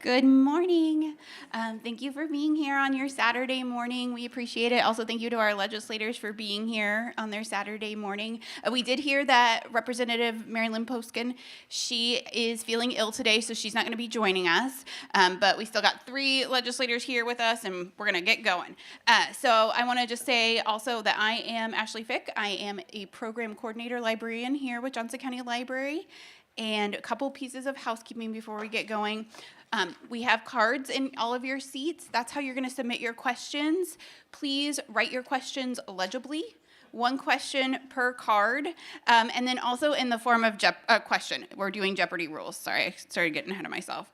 Good morning. Thank you for being here on your Saturday morning. We appreciate it. Also, thank you to our legislators for being here on their Saturday morning. We did hear that Representative Mari-Lynn Poskin, she is feeling ill today, so she's not going to be joining us. But we still got 3 legislators here with us, and we're going to get going. So I want to just say also that I am Ashley Fick. I am a program coordinator librarian here with Johnson County Library. And a couple pieces of housekeeping before we get going. We have cards in all of your seats. That's how you're going to submit your questions. Please write your questions legibly. 1 question per card, and then also in the form of question. We're doing Jeopardy rules. Sorry, I started getting ahead of myself.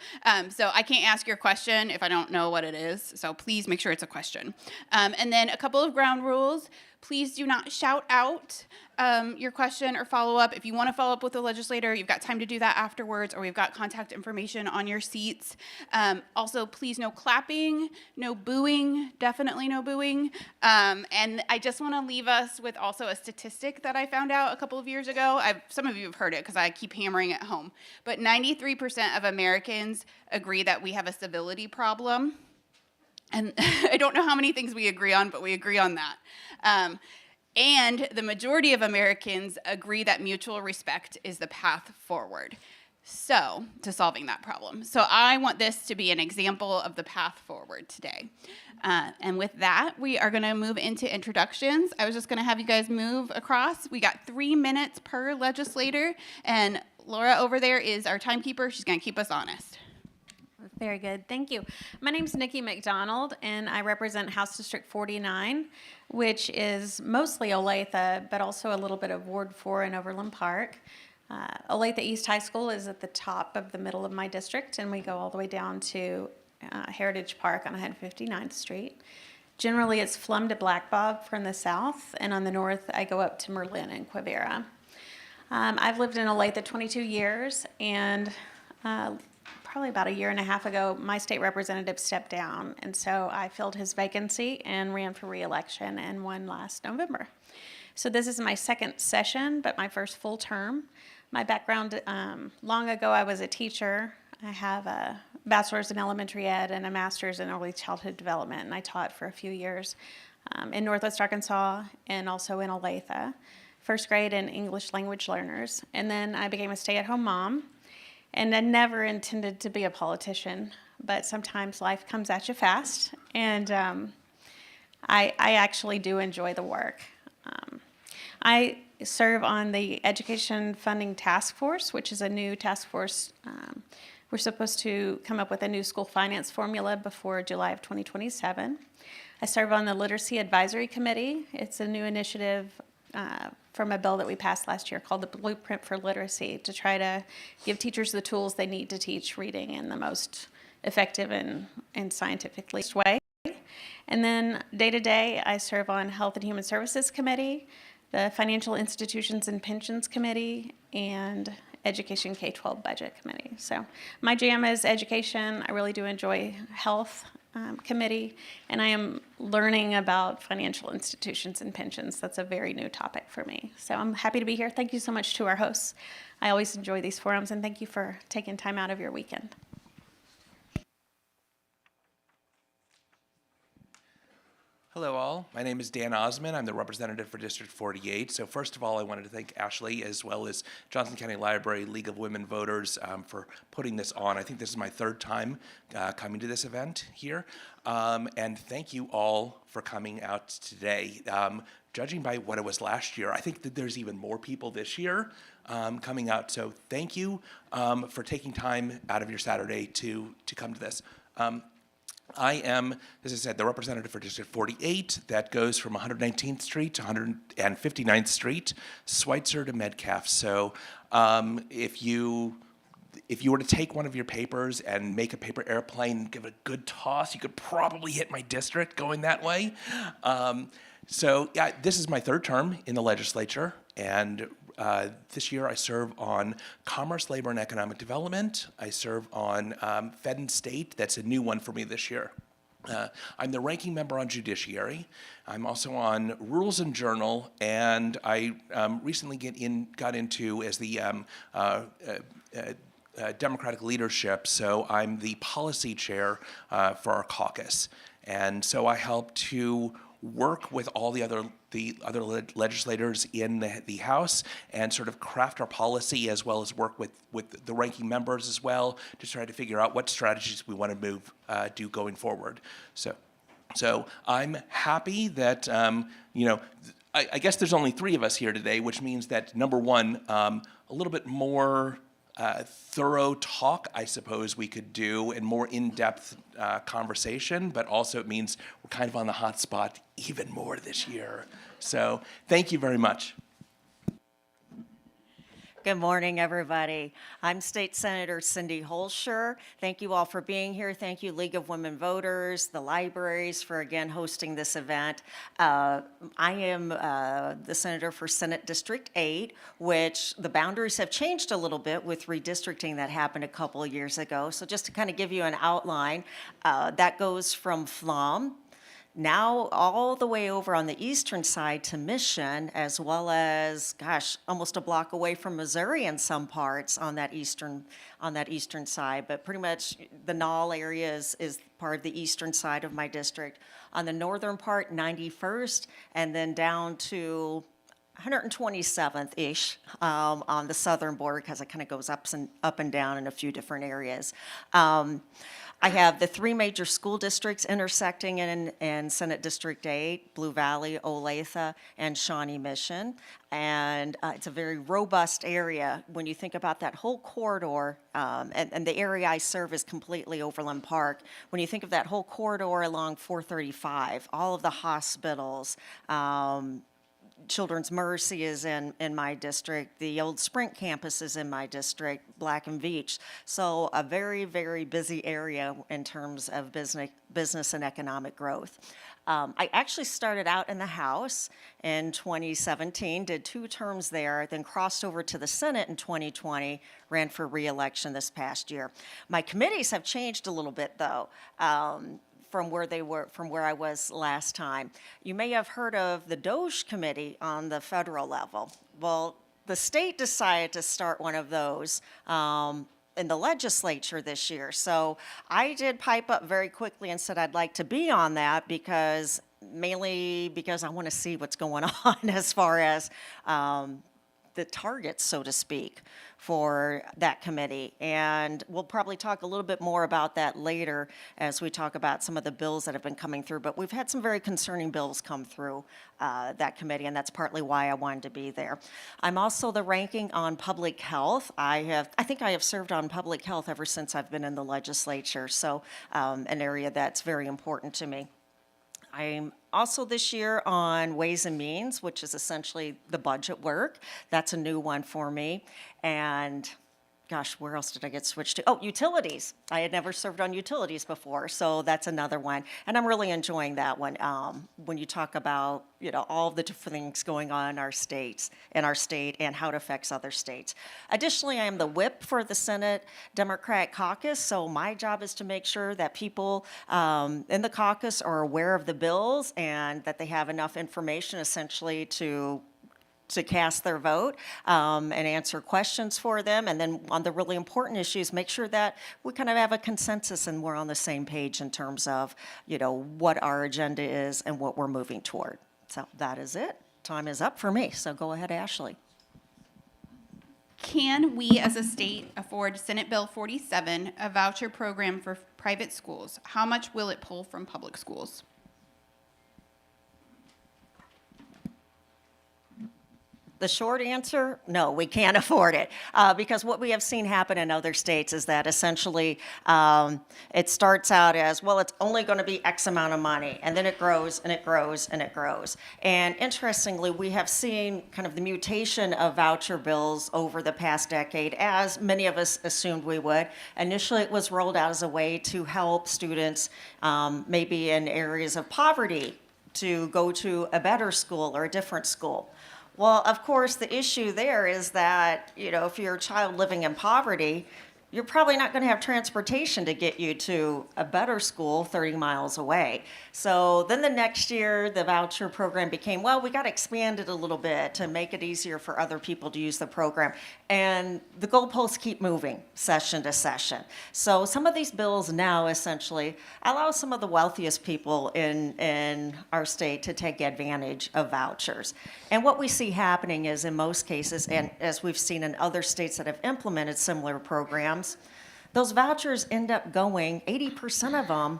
So I can't ask your question if I don't know what it is, so please make sure it's a question. And then a couple of ground rules. Please do not shout out your question or follow up. If you want to follow up with the legislator, you've got time to do that afterwards, or we've got contact information on your seats. Also, please no clapping, no booing, definitely no booing. And I just want to leave us with also a statistic that I found out a couple of years ago. Some of you have heard it because I keep hammering it home. But 93% of Americans agree that we have a civility problem. And I don't know how many things we agree on, but we agree on that. And the majority of Americans agree that mutual respect is the path forward to solving that problem. So I want this to be an example of the path forward today. And with that, we are going to move into introductions. I was just going to have you guys move across. We got 3 minutes per legislator, and Laura over there is our timekeeper. She's going to keep us honest. Very good. Thank you. My name is Nikki McDonald, and I represent House District 49, which is mostly Olathe, but also a little bit of Ward 4 in Overland Park. Olathe East High School is at the top of the middle of my district, and we go all the way down to Heritage Park on 159th Street. Generally, it's Flum to Black Bob from the south, and on the north, I go up to Mari-Lynn and Quivira. I've lived in Olathe 22 years, and probably about a year and a half ago, my state representative stepped down, and so I filled his vacancy and ran for re-election and won last November. So this is my second session, but my first full term. My background, long ago I was a teacher. I have a bachelor's in elementary ed and a master's in early childhood development, and I taught for a few years in Northwest Arkansas and also in Olathe, first grade and English language learners. And then I became a stay-at-home mom. And I never intended to be a politician, but sometimes life comes at you fast, and I actually do enjoy the work. I serve on the Education Funding Task Force, which is a new task force. We're supposed to come up with a new school finance formula before July of 2027. I serve on the Literacy Advisory Committee. It's a new initiative from a bill that we passed last year called the Blueprint for Literacy, to try to give teachers the tools they need to teach reading in the most effective and scientifically way. And then day to day, I serve on Health and Human Services Committee, the Financial Institutions and Pensions Committee, and Education K-12 Budget Committee. So my jam is education. I really do enjoy health committee, and I am learning about financial institutions and pensions. That's a very new topic for me. So I'm happy to be here. Thank you so much to our hosts. I always enjoy these forums, and thank you for taking time out of your weekend. Hello all, my name is Dan Osman. I'm the representative for District 48. So first of all, I wanted to thank Ashley as well as Johnson County Library League of Women Voters for putting this on. I think this is my 3rd time coming to this event here. And thank you all for coming out today. Judging by what it was last year, I think that there's even more people this year coming out. So thank you for taking time out of your Saturday to come to this. I am, as I said, the representative for District 48. That goes from 119th Street to 159th Street, Schweitzer to Metcalf. So if you were to take one of your papers and make a paper airplane, give it a good toss, you could probably hit my district going that way. So yeah, this is my 3rd term in the legislature, and this year I serve on Commerce, Labor, and Economic Development. I serve on Fed and State. That's a new one for me this year. I'm the ranking member on Judiciary. I'm also on Rules and Journal, and I recently got into as the Democratic leadership, so I'm the policy chair for our caucus. And so I help to work with all the other legislators in the House and sort of craft our policy, as well as work with the ranking members as well to try to figure out what strategies we want to do going forward. So I'm happy that, I guess there's only 3 of us here today, which means that, number one, a little bit more thorough talk, I suppose we could do, and more in-depth conversation, but also it means we're kind of on the hot spot even more this year. So thank you very much. Good morning, everybody. I'm State Senator Cindy Holscher. Thank you all for being here. Thank you, League of Women Voters, the libraries, for again hosting this event. I am the senator for Senate District 8, which the boundaries have changed a little bit with redistricting that happened a couple of years ago. So just to kind of give you an outline, that goes from Flom now all the way over on the eastern side to Mission, as well as, gosh, almost a block away from Missouri in some parts on that eastern side. But pretty much the Knoll area is part of the eastern side of my district. On the northern part, 91st, and then down to 127th-ish on the southern border, because it kind of goes up and down in a few different areas. I have the 3 major school districts intersecting in Senate District 8, Blue Valley, Olathe, and Shawnee Mission. And it's a very robust area. When you think about that whole corridor, and the area I serve is completely Overland Park. When you think of that whole corridor along 435, all of the hospitals, Children's Mercy is in my district. The old Sprint campus is in my district, Black and Veatch. So a very, very busy area in terms of business and economic growth. I actually started out in the House in 2017, did 2 terms there, then crossed over to the Senate in 2020, ran for re-election this past year. My committees have changed a little bit, though. From where I was last time. You may have heard of the DOGE committee on the federal level. Well, the state decided to start one of those in the legislature this year. So I did pipe up very quickly and said I'd like to be on that mainly because I want to see what's going on as far as the targets, so to speak, for that committee. And we'll probably talk a little bit more about that later as we talk about some of the bills that have been coming through. But we've had some very concerning bills come through that committee, and that's partly why I wanted to be there. I'm also the ranking on public health. I think I have served on public health ever since I've been in the legislature, so an area that's very important to me. I'm also this year on Ways and Means, which is essentially the budget work. That's a new one for me. And gosh, where else did I get switched to? Oh, utilities. I had never served on utilities before, so that's another one. And I'm really enjoying that one. When you talk about, all the different things going on in our state and how it affects other states. Additionally, I am the whip for the Senate Democratic Caucus, so my job is to make sure that people in the caucus are aware of the bills and that they have enough information essentially to cast their vote and answer questions for them. And then on the really important issues, make sure that we kind of have a consensus and we're on the same page in terms of, what our agenda is and what we're moving toward. So that is it. Time is up for me. So go ahead, Ashley. Can we as a state afford Senate Bill 47, a voucher program for private schools? How much will it pull from public schools? The short answer, no, we can't afford it. Because what we have seen happen in other states is that essentially it starts out as, well, it's only going to be X amount of money, and then it grows and it grows and it grows. And interestingly, we have seen kind of the mutation of voucher bills over the past decade, as many of us assumed we would. Initially, it was rolled out as a way to help students maybe in areas of poverty to go to a better school or a different school. Well, of course, the issue there is that, if you're a child living in poverty, you're probably not going to have transportation to get you to a better school 30 miles away. So then the next year, the voucher program became, well, we got to expand it a little bit to make it easier for other people to use the program. And the goalposts keep moving session to session. So some of these bills now essentially allow some of the wealthiest people in our state to take advantage of vouchers. And what we see happening is, in most cases, and as we've seen in other states that have implemented similar programs, those vouchers end up going, 80% of them,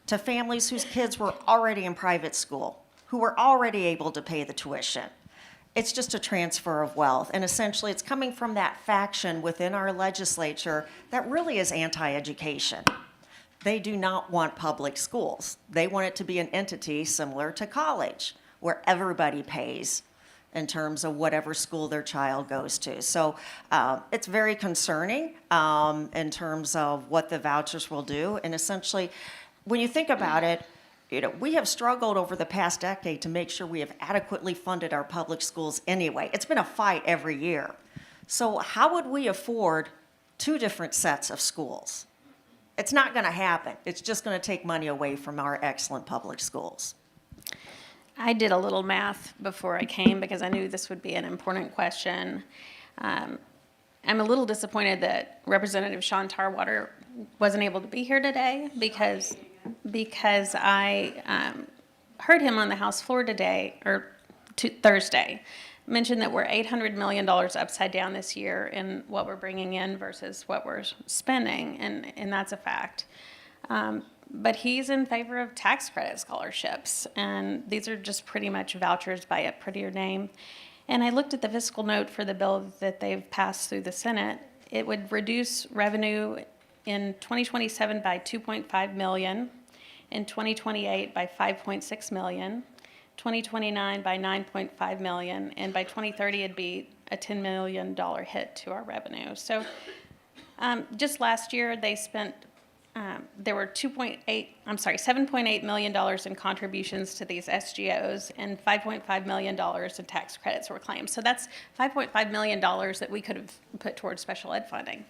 to families whose kids were already in private school, who were already able to pay the tuition. It's just a transfer of wealth. And essentially, it's coming from that faction within our legislature that really is anti-education. They do not want public schools. They want it to be an entity similar to college, where everybody pays in terms of whatever school their child goes to. So it's very concerning in terms of what the vouchers will do. And essentially, when you think about it, we have struggled over the past decade to make sure we have adequately funded our public schools anyway. It's been a fight every year. So how would we afford 2 different sets of schools? It's not going to happen. It's just going to take money away from our excellent public schools. I did a little math before I came because I knew this would be an important question. I'm a little disappointed that Representative Sean Tarwater wasn't able to be here today because I heard him on the House floor Thursday, mention that we're $800 million upside down this year in what we're bringing in versus what we're spending, and that's a fact. But he's in favor of tax credit scholarships, and these are just pretty much vouchers by a prettier name. And I looked at the fiscal note for the bill that they've passed through the Senate. It would reduce revenue in 2027 by $2.5 million, in 2028 by $5.6 million, 2029 by $9.5 million, and by 2030 it'd be a $10 million hit to our revenue. So just last year they spent, there were $7.8 million in contributions to these SGOs, and $5.5 million in tax credits were claimed. So that's $5.5 million that we could have put towards special ed funding.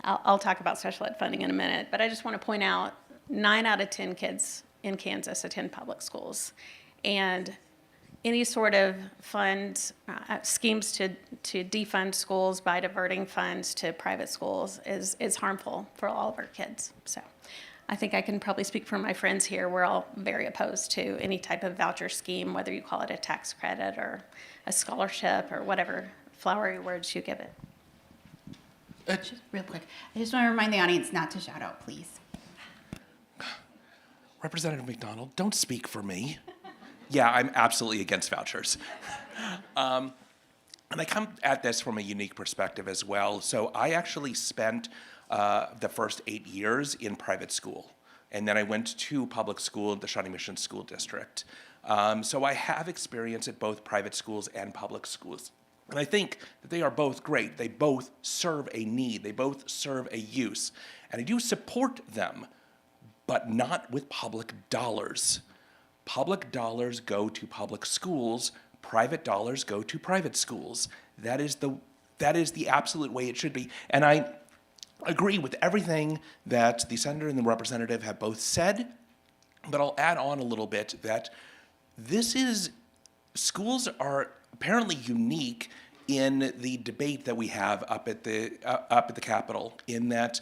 I'll talk about special ed funding in a minute, but I just want to point out 9 out of 10 kids in Kansas attend public schools. And any sort of fund, schemes to defund schools by diverting funds to private schools is harmful for all of our kids. So I think I can probably speak for my friends here. We're all very opposed to any type of voucher scheme, whether you call it a tax credit or a scholarship or whatever flowery words you give it. Just real quick, I just want to remind the audience not to shout out, please. Representative McDonald, don't speak for me. Yeah, I'm absolutely against vouchers. And I come at this from a unique perspective as well. So I actually spent the first 8 years in private school. And then I went to public school at the Shawnee Mission School District. So I have experience at both private schools and public schools. And I think that they are both great. They both serve a need. They both serve a use. And I do support them, but not with public dollars. Public dollars go to public schools. Private dollars go to private schools. That is the absolute way it should be. And I agree with everything that the senator and the representative have both said, but I'll add on a little bit that schools are apparently unique in the debate that we have up at the Capitol, in that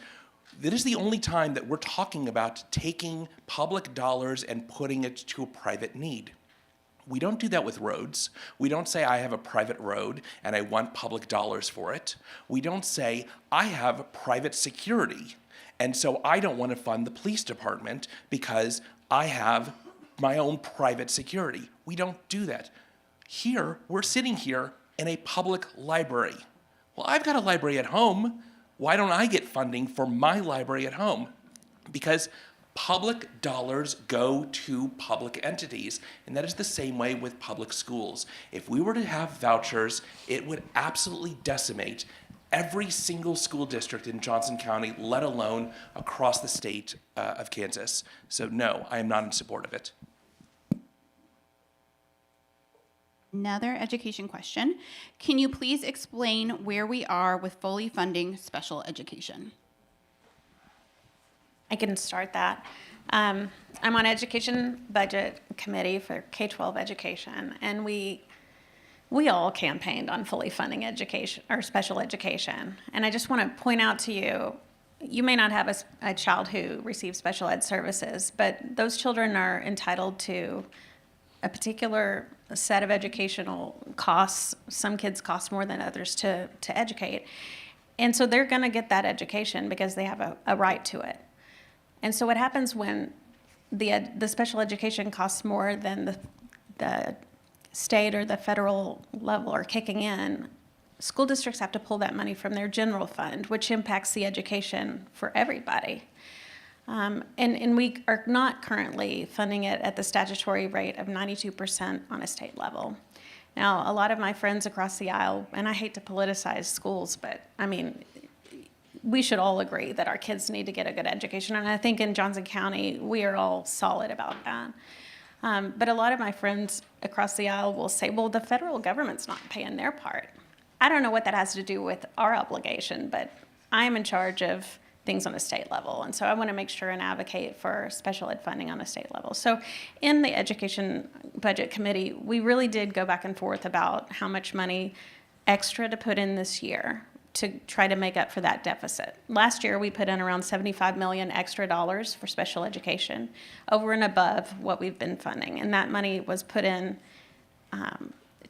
it is the only time that we're talking about taking public dollars and putting it to a private need. We don't do that with roads. We don't say, I have a private road and I want public dollars for it. We don't say, I have private security and so I don't want to fund the police department because I have my own private security. We don't do that. Here, we're sitting here in a public library. Well, I've got a library at home. Why don't I get funding for my library at home? Because public dollars go to public entities, and that is the same way with public schools. If we were to have vouchers, it would absolutely decimate every single school district in Johnson County, let alone across the state of Kansas. So no, I am not in support of it. Another education question. Can you please explain where we are with fully funding special education? I can start that. I'm on Education Budget Committee for K-12 education, and we we all campaigned on fully funding education or special education. And I just want to point out to you, you may not have a child who receives special ed services, but those children are entitled to a particular set of educational costs. Some kids cost more than others to educate. And so they're going to get that education because they have a right to it. And so what happens when the special education costs more than the state or the federal level are kicking in, school districts have to pull that money from their general fund, which impacts the education for everybody. And we are not currently funding it at the statutory rate of 92% on a state level. Now, a lot of my friends across the aisle, and I hate to politicize schools, but I mean, we should all agree that our kids need to get a good education. And I think in Johnson County, we are all solid about that. But a lot of my friends across the aisle will say, well, the federal government's not paying their part. I don't know what that has to do with our obligation, but I'm in charge of things on a state level. And so I want to make sure and advocate for special ed funding on a state level. So in the Education Budget Committee, we really did go back and forth about how much money extra to put in this year to try to make up for that deficit. Last year, we put in around $75 million extra dollars for special education over and above what we've been funding. And that money was put in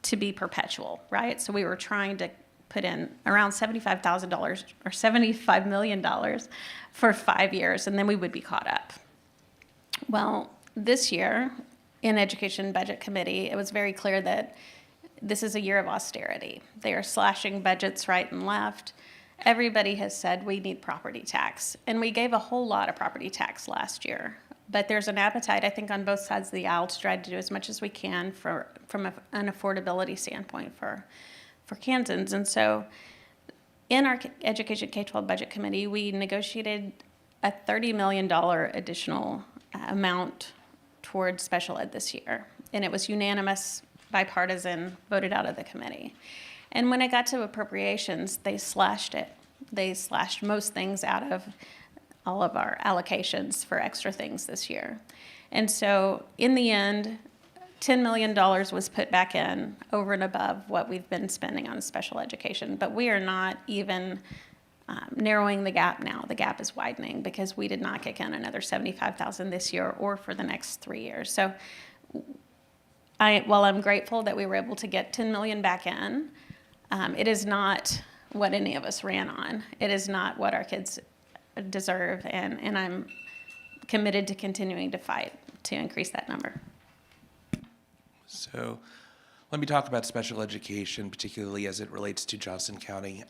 to be perpetual, right? So we were trying to put in around $75,000 or $75 million for 5 years, and then we would be caught up. Well, this year in Education Budget Committee, it was very clear that this is a year of austerity. They are slashing budgets right and left. Everybody has said we need property tax, and we gave a whole lot of property tax last year. But there's an appetite, I think, on both sides of the aisle to try to do as much as we can from an affordability standpoint for Kansans. And so in our Education K-12 Budget Committee, we negotiated a $30 million additional amount towards special ed this year. And it was unanimous, bipartisan, voted out of the committee. And when it got to appropriations, they slashed it. They slashed most things out of all of our allocations for extra things this year. And so in the end, $10 million was put back in over and above what we've been spending on special education. But we are not even narrowing the gap now. The gap is widening because we did not kick in another $75,000 this year or for the next 3 years. So while I'm grateful that we were able to get $10 million back in, it is not what any of us ran on. It is not what our kids deserve, and I'm committed to continuing to fight to increase that number. So let me talk about special education, particularly as it relates to Johnson County.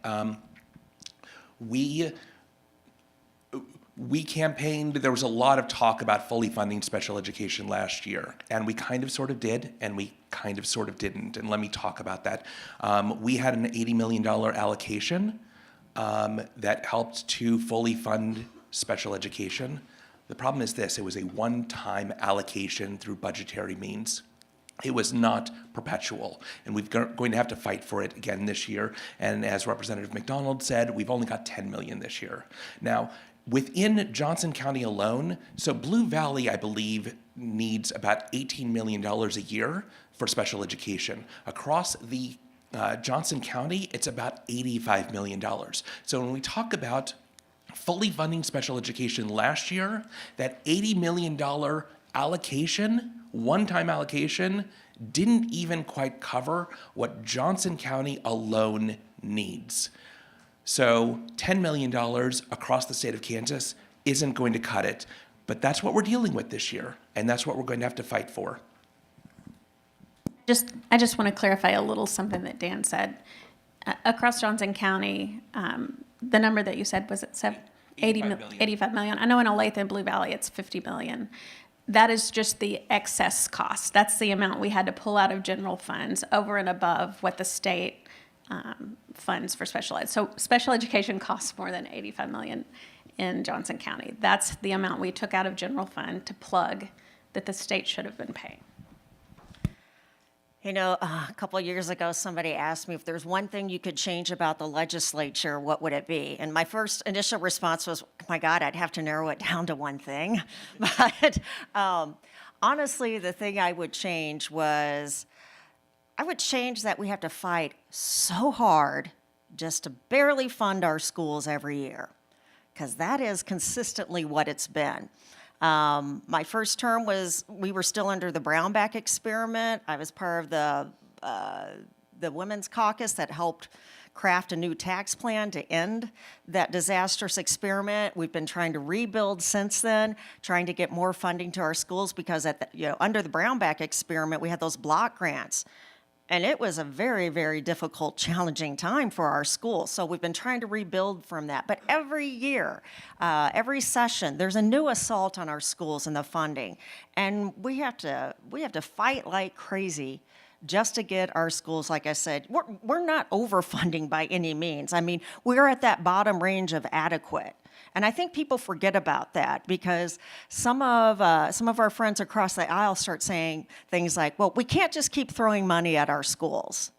We campaigned, there was a lot of talk about fully funding special education last year, and we kind of sort of did, and we kind of sort of didn't, and let me talk about that. We had an $80 million allocation that helped to fully fund special education. The problem is this, it was a one-time allocation through budgetary means. It was not perpetual, and we're going to have to fight for it again this year. And as Representative McDonald said, we've only got $10 million this year. Now, within Johnson County alone, so Blue Valley, I believe, needs about $18 million a year for special education. Across the Johnson County, it's about $85 million. So when we talk about fully funding special education last year, that $80 million allocation, one-time allocation, didn't even quite cover what Johnson County alone needs. So $10 million across the state of Kansas isn't going to cut it, but that's what we're dealing with this year, and that's what we're going to have to fight for. I just want to clarify a little something that Dan said. Across Johnson County, the number that you said, was it 85 million? I know in Olathe and Blue Valley, it's 50 million. That is just the excess cost. That's the amount we had to pull out of general funds over and above what the state funds for special ed. So special education costs more than 85 million in Johnson County. That's the amount we took out of general fund to plug that the state should have been paying. You know, a couple of years ago, somebody asked me if there's one thing you could change about the legislature, what would it be? And my first initial response was, oh my God, I'd have to narrow it down to one thing. But honestly, the thing I would change was I would change that we have to fight so hard just to barely fund our schools every year, because that is consistently what it's been. My first term we were still under the Brownback experiment. I was part of the Women's Caucus that helped craft a new tax plan to end that disastrous experiment. We've been trying to rebuild since then, trying to get more funding to our schools, because under the Brownback experiment, we had those block grants. And it was a very, very difficult, challenging time for our schools. So we've been trying to rebuild from that. But every year, every session, there's a new assault on our schools and the funding. And we have to fight like crazy just to get our schools, like I said, we're not overfunding by any means. I mean, we're at that bottom range of adequate. And I think people forget about that, because some of our friends across the aisle start saying things like, well, we can't just keep throwing money at our schools.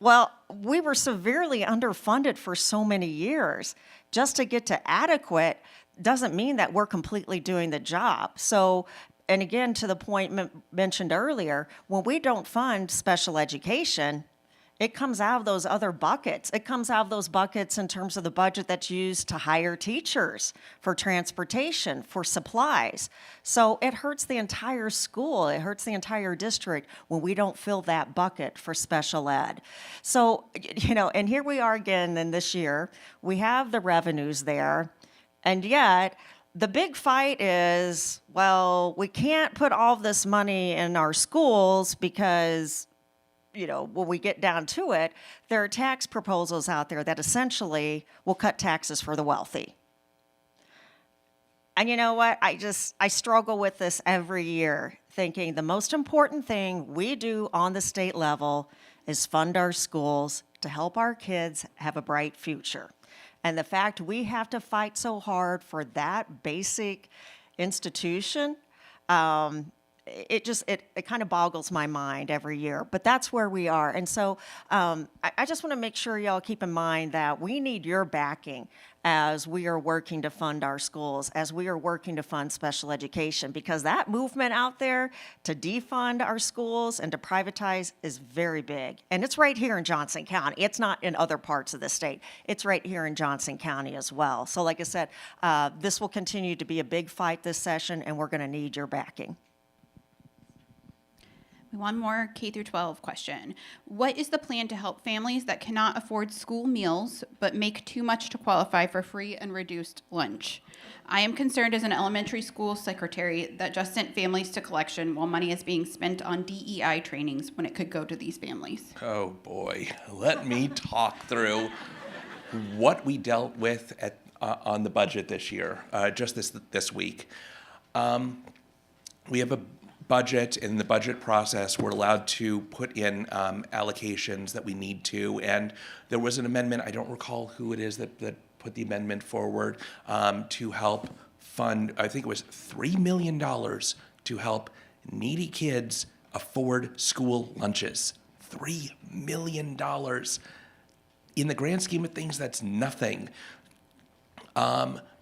Well, we were severely underfunded for so many years. Just to get to adequate doesn't mean that we're completely doing the job. So, and again, to the point mentioned earlier, when we don't fund special education, it comes out of those other buckets. It comes out of those buckets in terms of the budget that's used to hire teachers, for transportation, for supplies. So it hurts the entire school. It hurts the entire district when we don't fill that bucket for special ed. So, and here we are again in this year. We have the revenues there, and yet the big fight is, well, we can't put all this money in our schools because when we get down to it, there are tax proposals out there that essentially will cut taxes for the wealthy. And you know what? I struggle with this every year, thinking the most important thing we do on the state level is fund our schools to help our kids have a bright future. And the fact we have to fight so hard for that basic institution, it kind of boggles my mind every year, but that's where we are. And so I just want to make sure y'all keep in mind that we need your backing as we are working to fund our schools, as we are working to fund special education, because that movement out there to defund our schools and to privatize is very big. And it's right here in Johnson County. It's not in other parts of the state. It's right here in Johnson County as well. So like I said, this will continue to be a big fight this session, and we're going to need your backing. One more K through 12 question. What is the plan to help families that cannot afford school meals but make too much to qualify for free and reduced lunch? I am concerned as an elementary school secretary that just sent families to collection while money is being spent on DEI trainings when it could go to these families. Oh boy, let me talk through what we dealt with on the budget this year, just this week. We have a budget. In the budget process, we're allowed to put in allocations that we need to, and there was an amendment, I don't recall who it is that put the amendment forward, to help fund, I think it was $3 million to help needy kids afford school lunches. $3 million. In the grand scheme of things, that's nothing.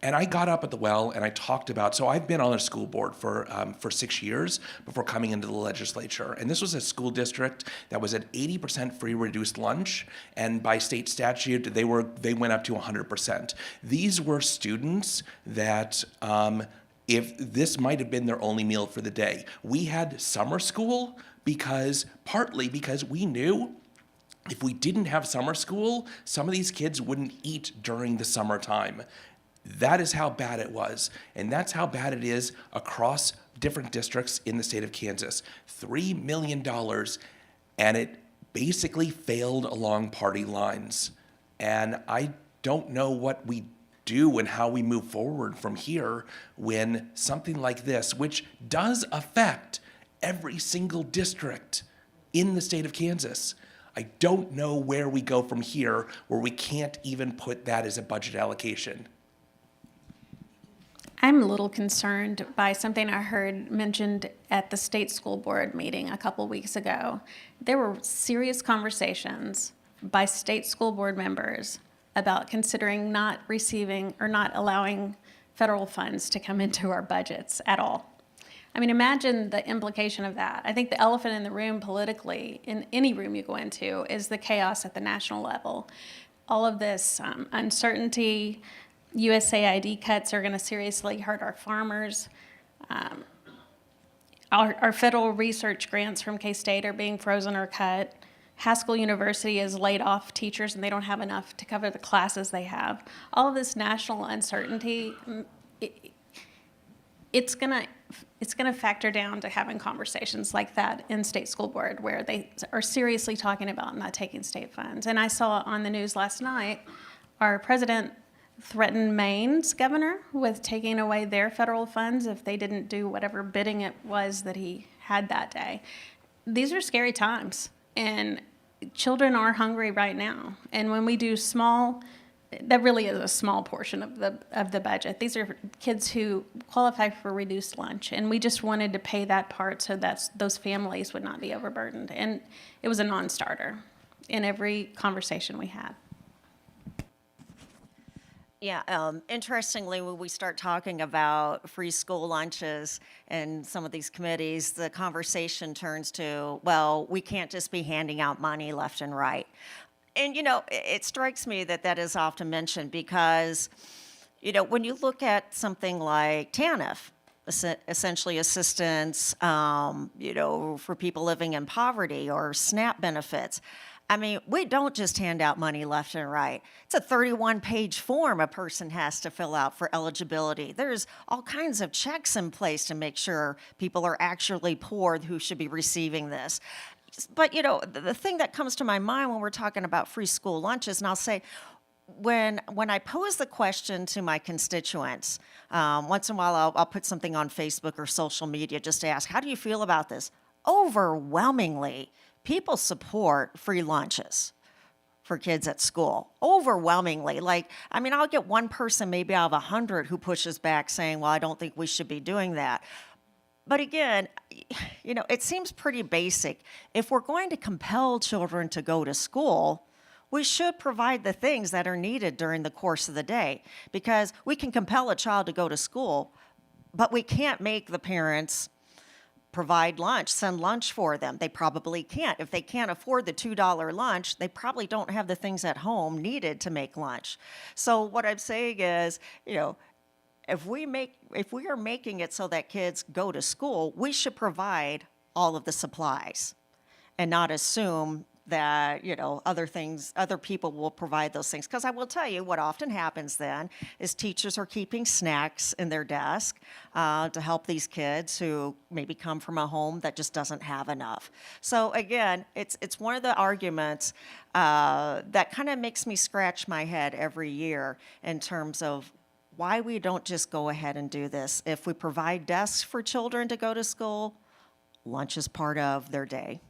And I got up at the well and I talked about, so I've been on a school board for 6 years before coming into the legislature. And this was a school district that was at 80% free reduced lunch. And by state statute, they went up to 100%. These were students that, if this might have been their only meal for the day. We had summer school partly because we knew if we didn't have summer school, some of these kids wouldn't eat during the summertime. That is how bad it was. And that's how bad it is across different districts in the state of Kansas. $3 million, and it basically failed along party lines. And I don't know what we do and how we move forward from here when something like this, which does affect every single district in the state of Kansas, I don't know where we go from here where we can't even put that as a budget allocation. I'm a little concerned by something I heard mentioned at the state school board meeting a couple weeks ago. There were serious conversations by state school board members about considering not receiving or not allowing federal funds to come into our budgets at all. I mean, imagine the implication of that. I think the elephant in the room politically, in any room you go into, is the chaos at the national level. All of this uncertainty, USAID cuts are going to seriously hurt our farmers. Our federal research grants from K-State are being frozen or cut. Haskell University has laid off teachers and they don't have enough to cover the classes they have. All of this national uncertainty, it's gonna factor down to having conversations like that in state school board where they are seriously talking about not taking state funds. And I saw on the news last night, our president threatened Maine's governor with taking away their federal funds if they didn't do whatever bidding it was that he had that day. These are scary times, and children are hungry right now. And when we do small, that really is a small portion of the budget. These are kids who qualify for reduced lunch, and we just wanted to pay that part so that those families would not be overburdened. And it was a non-starter in every conversation we had. Yeah, interestingly, when we start talking about free school lunches and some of these committees, the conversation turns to, well, we can't just be handing out money left and right. And, it strikes me that that is often mentioned because, when you look at something like TANF, essentially assistance, for people living in poverty, or SNAP benefits, I mean, we don't just hand out money left and right. It's a 31-page form a person has to fill out for eligibility. There's all kinds of checks in place to make sure people are actually poor who should be receiving this. But, the thing that comes to my mind when we're talking about free school lunches, and I'll say, when I pose the question to my constituents, once in a while I'll put something on Facebook or social media just to ask, how do you feel about this? Overwhelmingly, people support free lunches for kids at school. Overwhelmingly. I'll get one person maybe out of 100 who pushes back saying, well, I don't think we should be doing that. But again, it seems pretty basic. If we're going to compel children to go to school, we should provide the things that are needed during the course of the day, because we can compel a child to go to school, but we can't make the parents provide lunch, send lunch for them. They probably can't. If they can't afford the $2 lunch, they probably don't have the things at home needed to make lunch. So what I'm saying is, if we are making it so that kids go to school, we should provide all of the supplies and not assume that, other people will provide those things. Because I will tell you what often happens then is teachers are keeping snacks in their desk to help these kids who maybe come from a home that just doesn't have enough. So again, it's one of the arguments that kind of makes me scratch my head every year in terms of why we don't just go ahead and do this. If we provide desks for children to go to school, lunch is part of their day.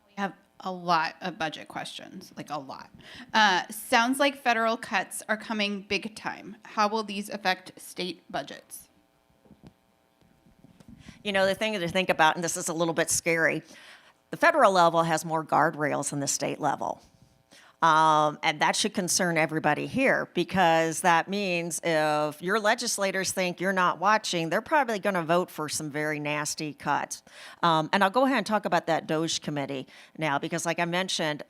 We have a lot of budget questions, like a lot. Sounds like federal cuts are coming big time. How will these affect state budgets? The thing to think about, and this is a little bit scary, the federal level has more guardrails than the state level. And that should concern everybody here, because that means if your legislators think you're not watching, they're probably going to vote for some very nasty cuts. And I'll go ahead and talk about that DOGE committee now, because like I mentioned,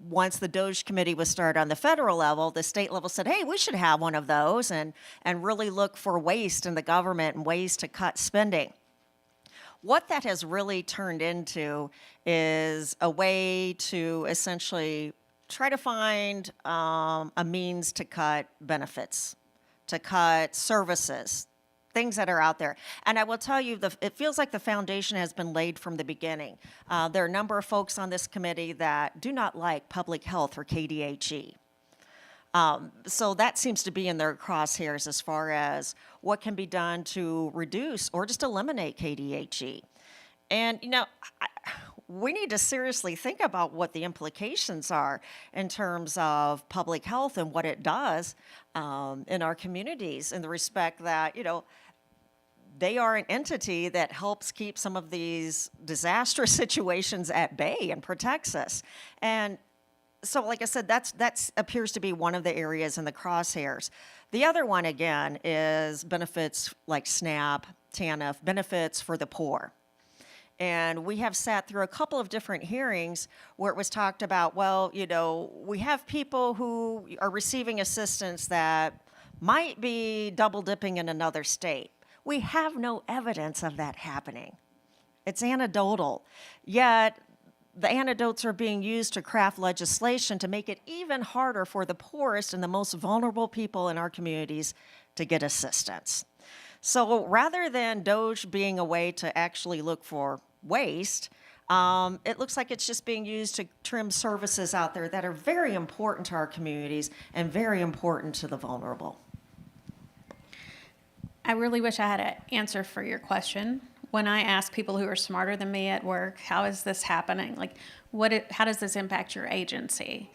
once the DOGE committee was started on the federal level, the state level said, hey, we should have one of those and really look for waste in the government and ways to cut spending. What that has really turned into is a way to essentially try to find a means to cut benefits, to cut services, things that are out there. And I will tell you, it feels like the foundation has been laid from the beginning. There are a number of folks on this committee that do not like public health or KDHE. So that seems to be in their crosshairs as far as what can be done to reduce or just eliminate KDHE. And, we need to seriously think about what the implications are in terms of public health and what it does in our communities, in the respect that, they are an entity that helps keep some of these disastrous situations at bay and protects us. And So like I said, that's appears to be one of the areas in the crosshairs. The other one, again, is benefits like SNAP, TANF, benefits for the poor. And we have sat through a couple of different hearings where it was talked about, well, we have people who are receiving assistance that might be double dipping in another state. We have no evidence of that happening. It's anecdotal. Yet the anecdotes are being used to craft legislation to make it even harder for the poorest and the most vulnerable people in our communities to get assistance. So rather than DOGE being a way to actually look for waste, it looks like it's just being used to trim services out there that are very important to our communities and very important to the vulnerable. I really wish I had an answer for your question. When I ask people who are smarter than me at work, how is this happening? Like, how does this impact your agency?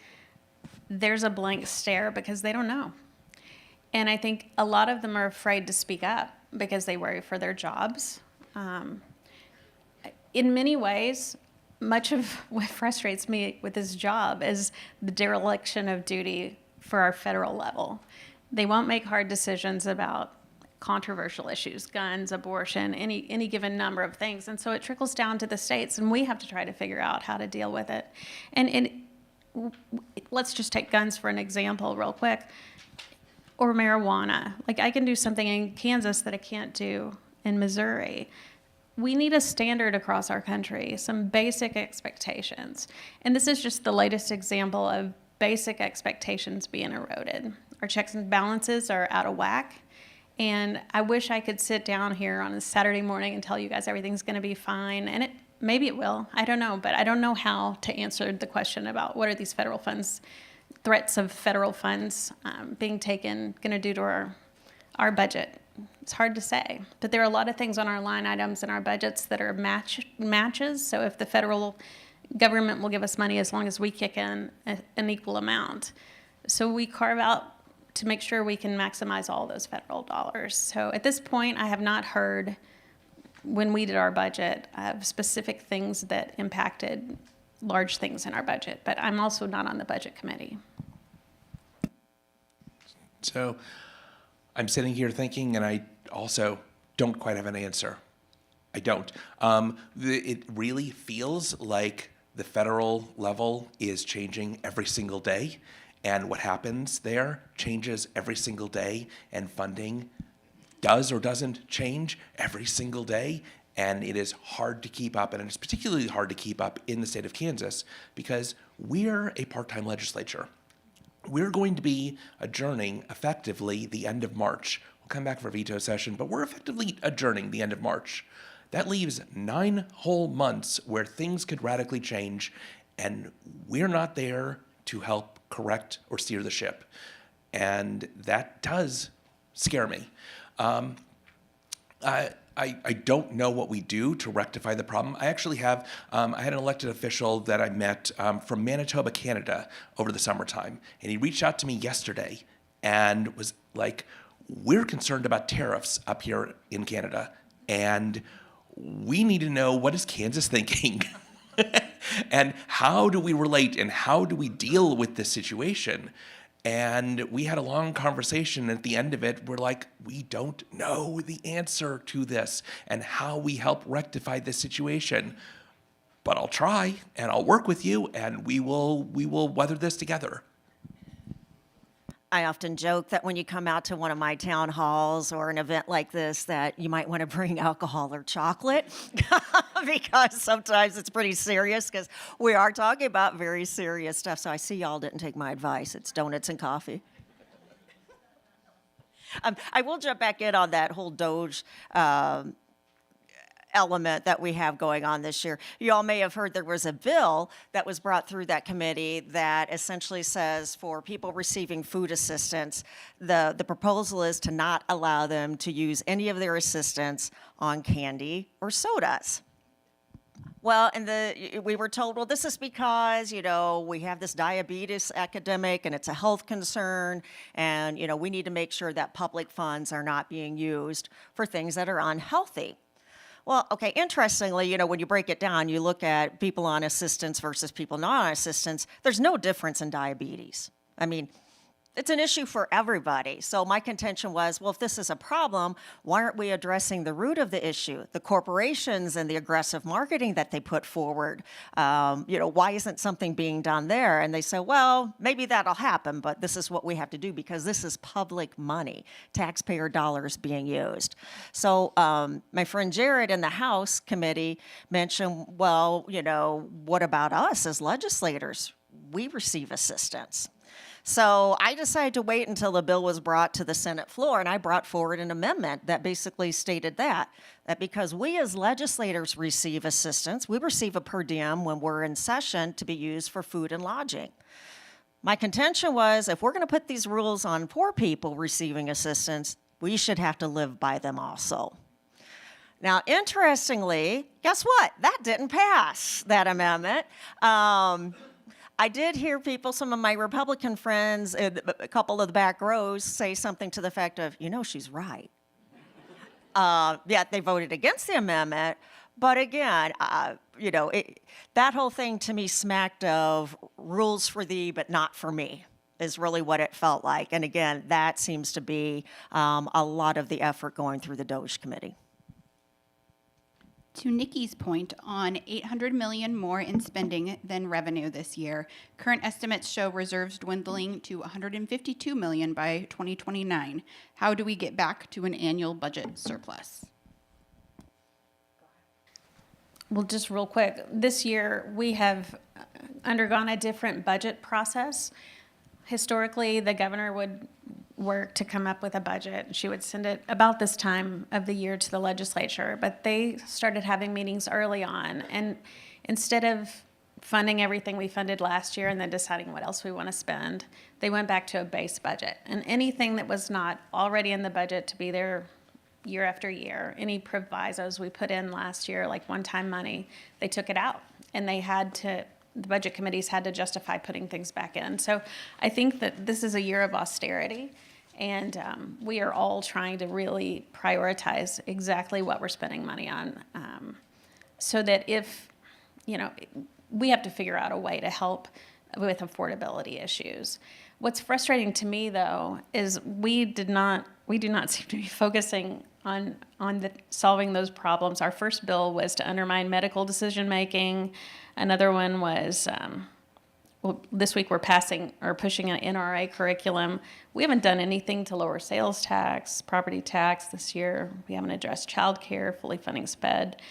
There's a blank stare because they don't know. And I think a lot of them are afraid to speak up because they worry for their jobs. In many ways, much of what frustrates me with this job is the dereliction of duty for our federal level. They won't make hard decisions about controversial issues, guns, abortion, any given number of things. And so it trickles down to the states, and we have to try to figure out how to deal with it. And let's just take guns for an example real quick, or marijuana. Like, I can do something in Kansas that I can't do in Missouri. We need a standard across our country, some basic expectations. And this is just the latest example of basic expectations being eroded. Our checks and balances are out of whack. And I wish I could sit down here on a Saturday morning and tell you guys everything's going to be fine. And maybe it will. I don't know. But I don't know how to answer the question about what are these federal funds, threats of federal funds being taken, going to do to our budget. It's hard to say. But there are a lot of things on our line items in our budgets that are matches. So if the federal government will give us money as long as we kick in an equal amount. So we carve out to make sure we can maximize all those federal dollars. So at this point, I have not heard, when we did our budget, of specific things that impacted large things in our budget, but I'm also not on the budget committee. So I'm sitting here thinking, and I also don't quite have an answer. I don't. It really feels like the federal level is changing every single day. And what happens there changes every single day, and funding does or doesn't change every single day. And it is hard to keep up, and it's particularly hard to keep up in the state of Kansas because we're a part-time legislature. We're going to be adjourning effectively the end of March. We'll come back for veto session, but we're effectively adjourning the end of March. That leaves 9 whole months where things could radically change, and we're not there to help correct or steer the ship. And that does scare me. I don't know what we do to rectify the problem. I actually have, I had an elected official that I met from Manitoba, Canada over the summertime. And he reached out to me yesterday and was like, we're concerned about tariffs up here in Canada. And we need to know, what is Kansas thinking? And how do we relate and how do we deal with this situation? And we had a long conversation. At the end of it, we're like, we don't know the answer to this and how we help rectify this situation. But I'll try, and I'll work with you, and we will weather this together. I often joke that when you come out to one of my town halls or an event like this, that you might want to bring alcohol or chocolate because sometimes it's pretty serious because we are talking about very serious stuff. So I see y'all didn't take my advice. It's donuts and coffee. I will jump back in on that whole DOGE element that we have going on this year. You all may have heard there was a bill that was brought through that committee that essentially says for people receiving food assistance, the proposal is to not allow them to use any of their assistance on candy or sodas. Well, and we were told, well, this is because, we have this diabetes epidemic and it's a health concern, and, we need to make sure that public funds are not being used for things that are unhealthy. Well, okay, interestingly, when you break it down, you look at people on assistance versus people not on assistance, there's no difference in diabetes. I mean, it's an issue for everybody. So my contention was, well, if this is a problem, why aren't we addressing the root of the issue? The corporations and the aggressive marketing that they put forward. Why isn't something being done there? And they say, well, maybe that'll happen, but this is what we have to do because this is public money, taxpayer dollars being used. So my friend Jared in the House committee mentioned, well, what about us as legislators? We receive assistance. So I decided to wait until the bill was brought to the Senate floor, and I brought forward an amendment that basically stated that because we as legislators receive assistance, we receive a per diem when we're in session to be used for food and lodging. My contention was, if we're going to put these rules on poor people receiving assistance, we should have to live by them also. Now, interestingly, guess what? That didn't pass, that amendment. I did hear people, some of my Republican friends, a couple of the back rows, say something to the effect of, she's right. Yet they voted against the amendment. But again, that whole thing to me smacked of rules for thee, but not for me, is really what it felt like. And again, that seems to be a lot of the effort going through the DOJ committee. To Nikki's point on $800 million more in spending than revenue this year, current estimates show reserves dwindling to $152 million by 2029. How do we get back to an annual budget surplus? Well, just real quick, this year we have undergone a different budget process. Historically, the governor would work to come up with a budget. She would send it about this time of the year to the legislature, but they started having meetings early on. And instead of funding everything we funded last year and then deciding what else we want to spend, they went back to a base budget. And anything that was not already in the budget to be there year after year, any provisos we put in last year, like one-time money, they took it out. And the budget committees had to justify putting things back in. So I think that this is a year of austerity, and we are all trying to really prioritize exactly what we're spending money on, so that if, we have to figure out a way to help with affordability issues. What's frustrating to me, though, is we do not seem to be focusing on solving those problems. Our first bill was to undermine medical decision-making. Another one was, this week we're pushing an NRA curriculum. We haven't done anything to lower sales tax, property tax this year. We haven't addressed childcare, fully funding SPED,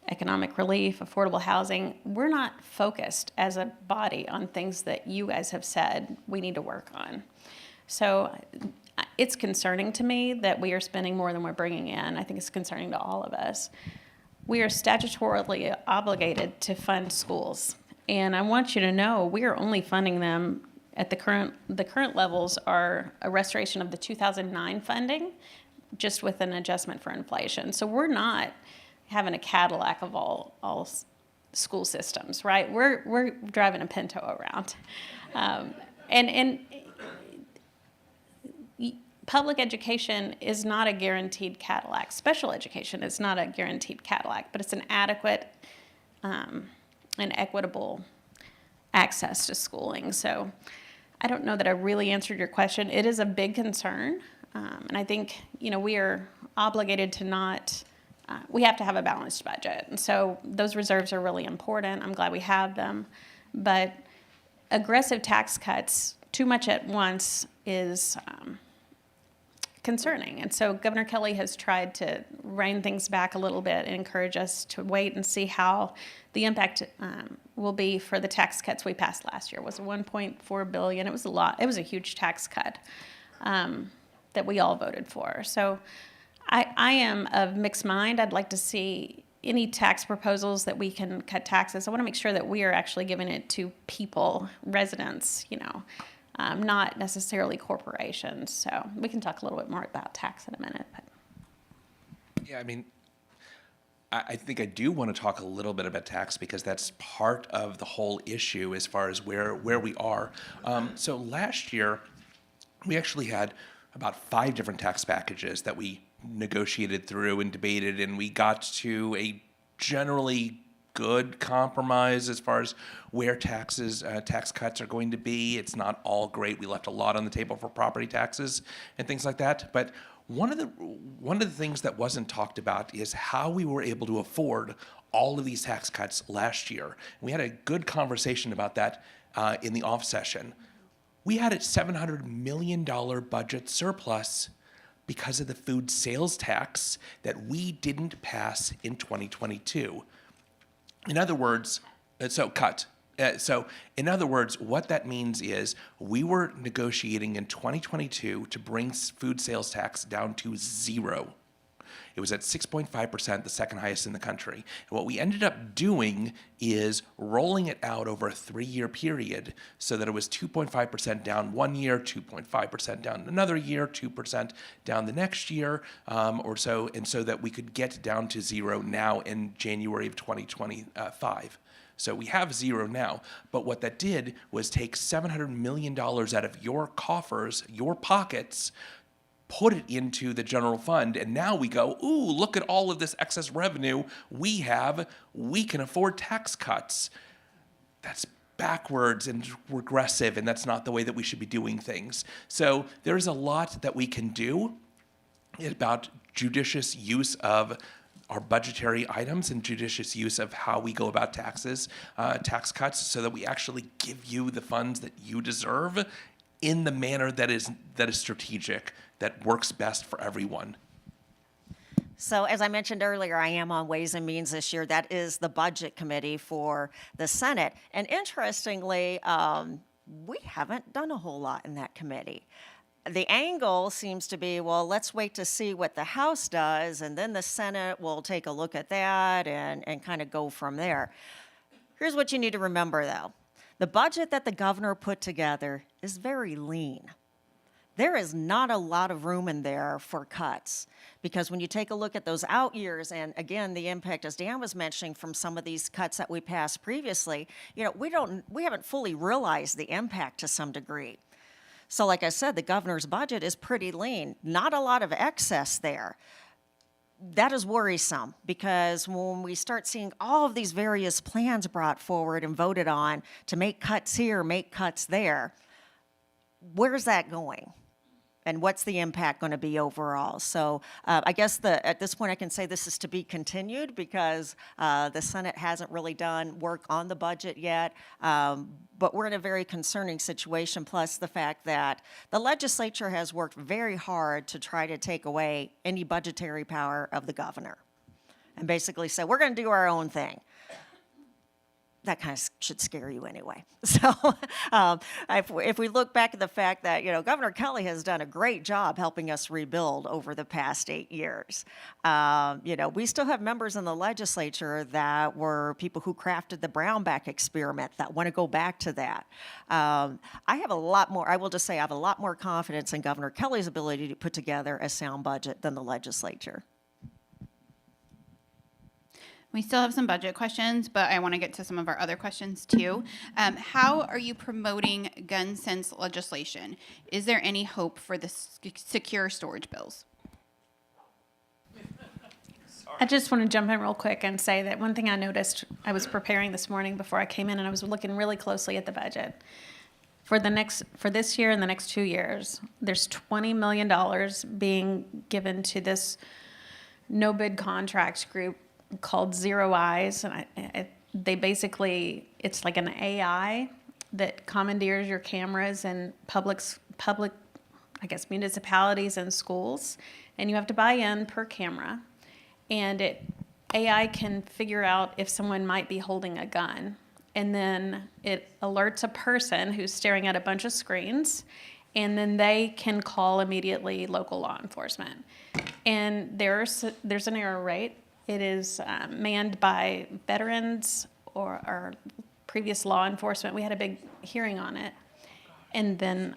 economic relief, affordable housing. We're not focused as a body on things that you guys have said we need to work on. So it's concerning to me that we are spending more than we're bringing in. I think it's concerning to all of us. We are statutorily obligated to fund schools. And I want you to know we are only funding them at the current levels are a restoration of the 2009 funding, just with an adjustment for inflation. So we're not having a Cadillac of all school systems, right? We're driving a Pinto around. And public education is not a guaranteed Cadillac. Special education is not a guaranteed Cadillac, but it's an adequate and equitable access to schooling. So I don't know that I really answered your question. It is a big concern, and I think we are obligated to not. We have to have a balanced budget, and so those reserves are really important. I'm glad we have them, but aggressive tax cuts too much at once is concerning. And so Governor Kelly has tried to rein things back a little bit and encourage us to wait and see how the impact will be for the tax cuts we passed last year. It was $1.4 billion. It was a lot. It was a huge tax cut that we all voted for. So I am of mixed mind. I'd like to see any tax proposals that we can cut taxes. I want to make sure that we are actually giving it to people, residents, not necessarily corporations. So we can talk a little bit more about tax in a minute. But. Yeah, I think I do want to talk a little bit about tax because that's part of the whole issue as far as where we are. So last year, we actually had about 5 different tax packages that we negotiated through and debated, and we got to a generally good compromise as far as where tax cuts are going to be. It's not all great. We left a lot on the table for property taxes and things like that. But one of the things that wasn't talked about is how we were able to afford all of these tax cuts last year. We had a good conversation about that in the off session. We had a $700 million budget surplus because of the food sales tax that we didn't pass in 2022. In other words, in other words, what that means is we were negotiating in 2022 to bring food sales tax down to zero. It was at 6.5%, the second highest in the country. And what we ended up doing is rolling it out over a 3-year period so that it was 2.5% down one year, 2.5% down another year, 2% down the next year, or so, and so that we could get down to zero now in January of 2025. So we have zero now, but what that did was take $700 million out of your coffers, your pockets, put it into the general fund, and now we go, ooh, look at all of this excess revenue we have. We can afford tax cuts. That's backwards and regressive, and that's not the way that we should be doing things. So there's a lot that we can do about judicious use of our budgetary items and judicious use of how we go about taxes, tax cuts, so that we actually give you the funds that you deserve in the manner that is strategic, that works best for everyone. So as I mentioned earlier, I am on Ways and Means this year. That is the budget committee for the Senate. And interestingly, we haven't done a whole lot in that committee. The angle seems to be, well, let's wait to see what the House does, and then the Senate will take a look at that and kind of go from there. Here's what you need to remember, though. The budget that the governor put together is very lean. There is not a lot of room in there for cuts, because when you take a look at those out years, and again, the impact, as Dan was mentioning, from some of these cuts that we passed previously, we haven't fully realized the impact to some degree. So like I said, the governor's budget is pretty lean, not a lot of excess there. That is worrisome, because when we start seeing all of these various plans brought forward and voted on to make cuts here, make cuts there, where's that going? And what's the impact going to be overall? So I guess at this point I can say this is to be continued, because the Senate hasn't really done work on the budget yet. But we're in a very concerning situation, plus the fact that the legislature has worked very hard to try to take away any budgetary power of the governor and basically say, we're going to do our own thing. That kind of should scare you anyway. So if we look back at the fact that, Governor Kelly has done a great job helping us rebuild over the past 8 years. We still have members in the legislature that were people who crafted the Brownback experiment that want to go back to that. I will just say I have a lot more confidence in Governor Kelly's ability to put together a sound budget than the legislature. We still have some budget questions, but I want to get to some of our other questions too. How are you promoting gun sense legislation? Is there any hope for the secure storage bills? I just want to jump in real quick and say that one thing I noticed, I was preparing this morning before I came in, and I was looking really closely at the budget. For this year and the next 2 years, there's $20 million being given to this no bid contracts group called Zero Eyes, and it's like an AI that commandeers your cameras in public, I guess, municipalities and schools, and you have to buy in per camera, and AI can figure out if someone might be holding a gun, and then it alerts a person who's staring at a bunch of screens, and then they can call immediately local law enforcement. And there's an error rate. It is manned by veterans or previous law enforcement. We had a big hearing on it. And then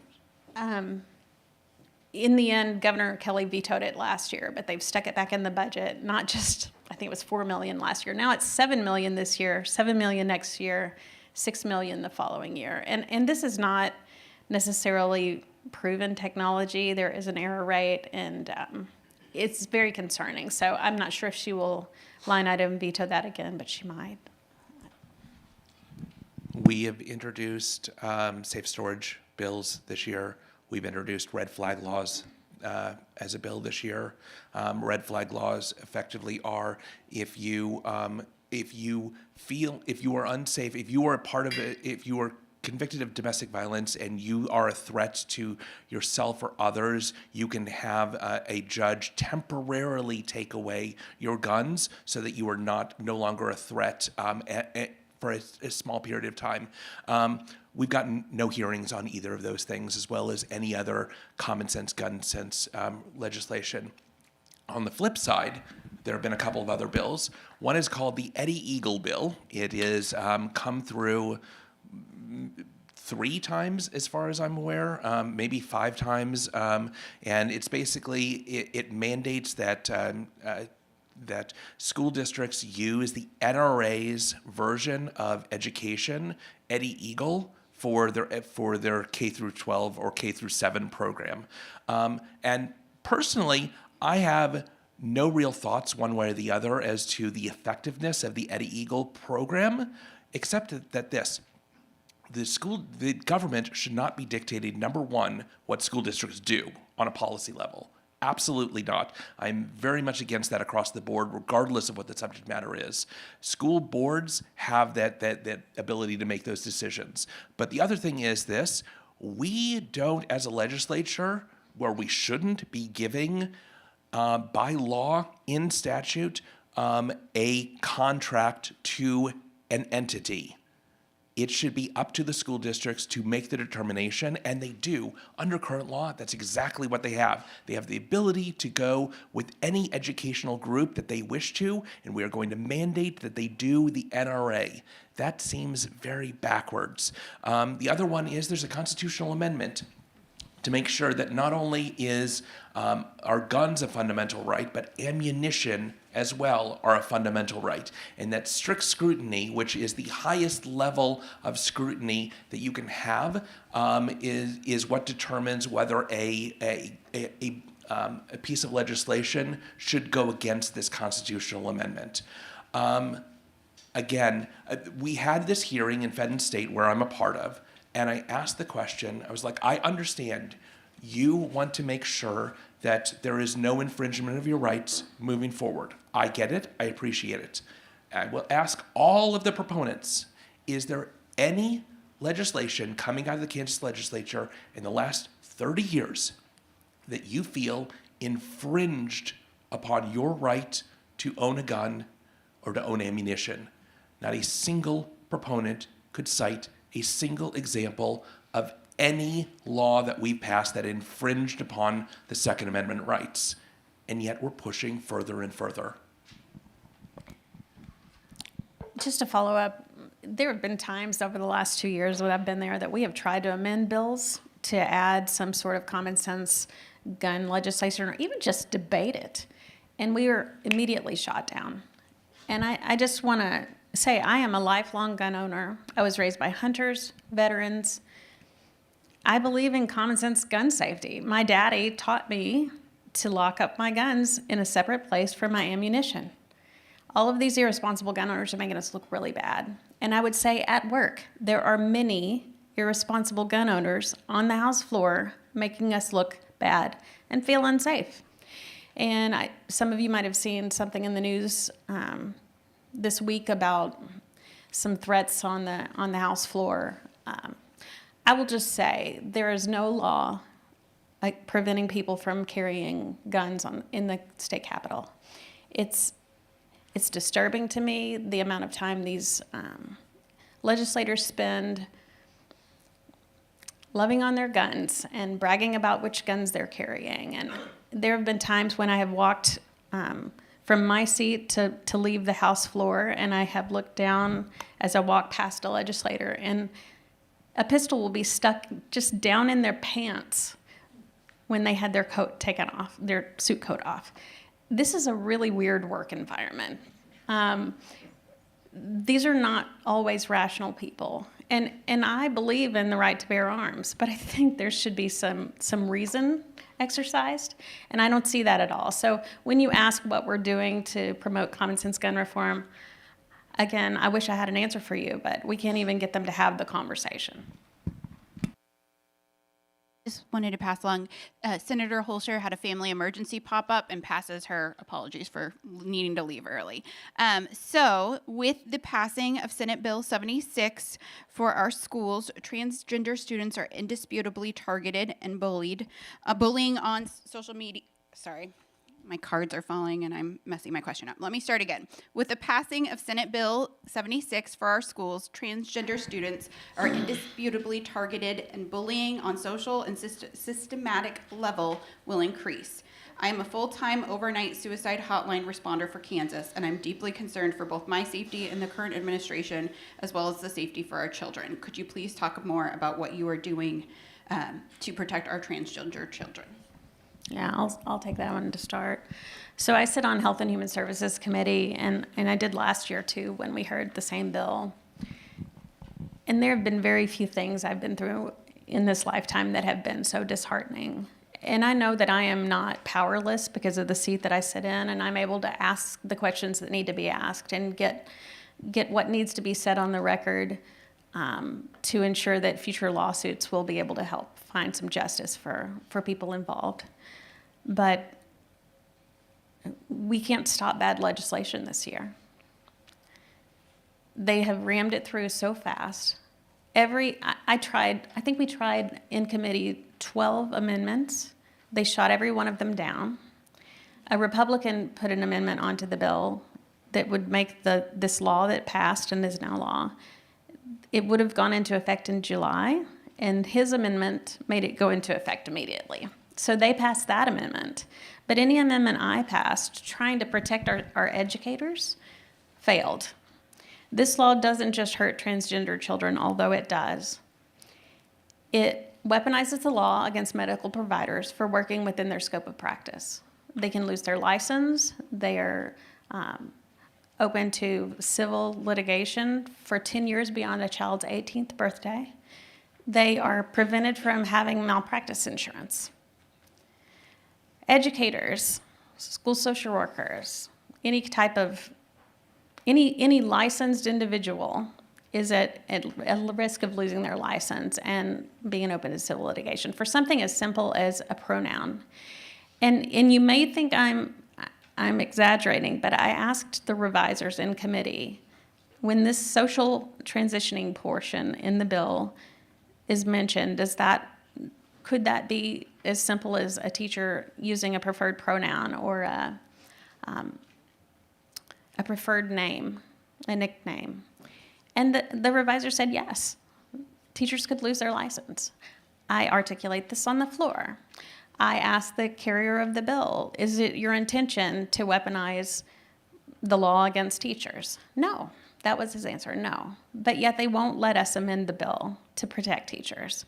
in the end, Governor Kelly vetoed it last year, but they've stuck it back in the budget. Not just, I think it was $4 million last year. Now it's $7 million this year, $7 million next year, $6 million the following year. And this is not necessarily proven technology. There is an error rate, and it's very concerning. So I'm not sure if she will line item veto that again, but she might. We have introduced safe storage bills this year. We've introduced red flag laws as a bill this year. Red flag laws effectively are if you are unsafe, if you are a part of it, if you are convicted of domestic violence and you are a threat to yourself or others, you can have a judge temporarily take away your guns so that you are no longer a threat for a small period of time. We've gotten no hearings on either of those things, as well as any other common sense, gun sense legislation. On the flip side, there have been a couple of other bills. One is called the Eddie Eagle bill. It is come through 3 times, as far as I'm aware, maybe 5 times, and it's basically it mandates that that school districts use the NRA's version of education, Eddie Eagle, for their K through 12 or K through 7 program. And personally, I have no real thoughts one way or the other as to the effectiveness of the Eddie Eagle program, except that the government should not be dictating, number one, what school districts do on a policy level. Absolutely not. I'm very much against that across the board, regardless of what the subject matter is. School boards have that ability to make those decisions. But the other thing is this: we don't, as a legislature, where we shouldn't be giving, by law, in statute, a contract to an entity. It should be up to the school districts to make the determination, and they do. Under current law, that's exactly what they have. They have the ability to go with any educational group that they wish to, and we are going to mandate that they do the NRA. That seems very backwards. The other one is there's a constitutional amendment to make sure that not only is our guns a fundamental right, but ammunition as well are a fundamental right. And that strict scrutiny, which is the highest level of scrutiny that you can have, is what determines whether a piece of legislation should go against this constitutional amendment. Again, we had this hearing in Fenton State where I'm a part of, and I asked the question, I was like, I understand you want to make sure that there is no infringement of your rights moving forward. I get it, I appreciate it. I will ask all of the proponents, is there any legislation coming out of the Kansas Legislature in the last 30 years that you feel infringed upon your right to own a gun or to own ammunition? Not a single proponent could cite a single example of any law that we passed that infringed upon the Second Amendment rights. And yet we're pushing further and further. Just to follow up, there have been times over the last 2 years when I've been there that we have tried to amend bills to add some sort of common sense gun legislation or even just debate it. And we were immediately shot down. And I just want to say I am a lifelong gun owner. I was raised by hunters, veterans. I believe in common sense gun safety. My daddy taught me to lock up my guns in a separate place for my ammunition. All of these irresponsible gun owners are making us look really bad. And I would say at work, there are many irresponsible gun owners on the House floor making us look bad and feel unsafe. And some of you might have seen something in the news this week about some threats on the House floor. I will just say there is no law like preventing people from carrying guns in the state capitol. It's disturbing to me the amount of time these legislators spend loving on their guns and bragging about which guns they're carrying. And there have been times when I have walked from my seat to leave the House floor, and I have looked down as I walk past a legislator, and a pistol will be stuck just down in their pants when they had their coat taken off, their suit coat off. This is a really weird work environment. These are not always rational people. And I believe in the right to bear arms, but I think there should be some reason exercised, and I don't see that at all. So when you ask what we're doing to promote common sense gun reform, again, I wish I had an answer for you, but we can't even get them to have the conversation. Just wanted to pass along, Senator Holscher had a family emergency pop up and passes her apologies for needing to leave early. So with the passing of Senate Bill 76 for our schools, transgender students are indisputably targeted and bullied. Bullying on social media, sorry. My cards are falling and I'm messing my question up. Let me start again. With the passing of Senate Bill 76 for our schools, transgender students are indisputably targeted and bullying on social and systematic level will increase. I am a full-time overnight suicide hotline responder for Kansas, and I'm deeply concerned for both my safety and the current administration, as well as the safety for our children. Could you please talk more about what you are doing to protect our transgender children? Yeah, I'll take that one to start. So I sit on Health and Human Services Committee, and I did last year too when we heard the same bill. And there have been very few things I've been through in this lifetime that have been so disheartening. And I know that I am not powerless because of the seat that I sit in, and I'm able to ask the questions that need to be asked and get what needs to be said on the record to ensure that future lawsuits will be able to help find some justice for people involved. But we can't stop bad legislation this year. They have rammed it through so fast. I think we tried in committee 12 amendments. They shot every one of them down. A Republican put an amendment onto the bill that would make this law that passed and is now law. It would have gone into effect in July, and his amendment made it go into effect immediately. So they passed that amendment. But any amendment I passed trying to protect our educators failed. This law doesn't just hurt transgender children, although it does. It weaponizes the law against medical providers for working within their scope of practice. They can lose their license. They are open to civil litigation for 10 years beyond a child's 18th birthday. They are prevented from having malpractice insurance. Educators, school social workers, any licensed individual is at risk of losing their license and being open to civil litigation for something as simple as a pronoun. And you may think I'm exaggerating, but I asked the revisers in committee, when this social transitioning portion in the bill is mentioned, could that be as simple as a teacher using a preferred pronoun or a preferred name, a nickname? And the revisor said yes. Teachers could lose their license. I articulate this on the floor. I asked the carrier of the bill, is it your intention to weaponize the law against teachers? No. That was his answer, no. But yet they won't let us amend the bill to protect teachers.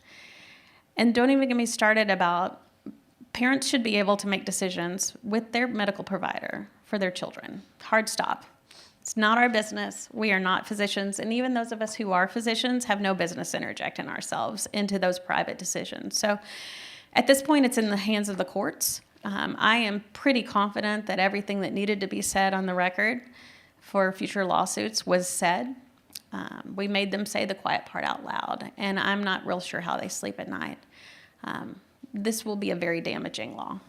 And don't even get me started about parents should be able to make decisions with their medical provider for their children. Hard stop. It's not our business. We are not physicians. And even those of us who are physicians have no business interjecting ourselves into those private decisions. So at this point, it's in the hands of the courts. I am pretty confident that everything that needed to be said on the record for future lawsuits was said. We made them say the quiet part out loud, and I'm not real sure how they sleep at night. This will be a very damaging law.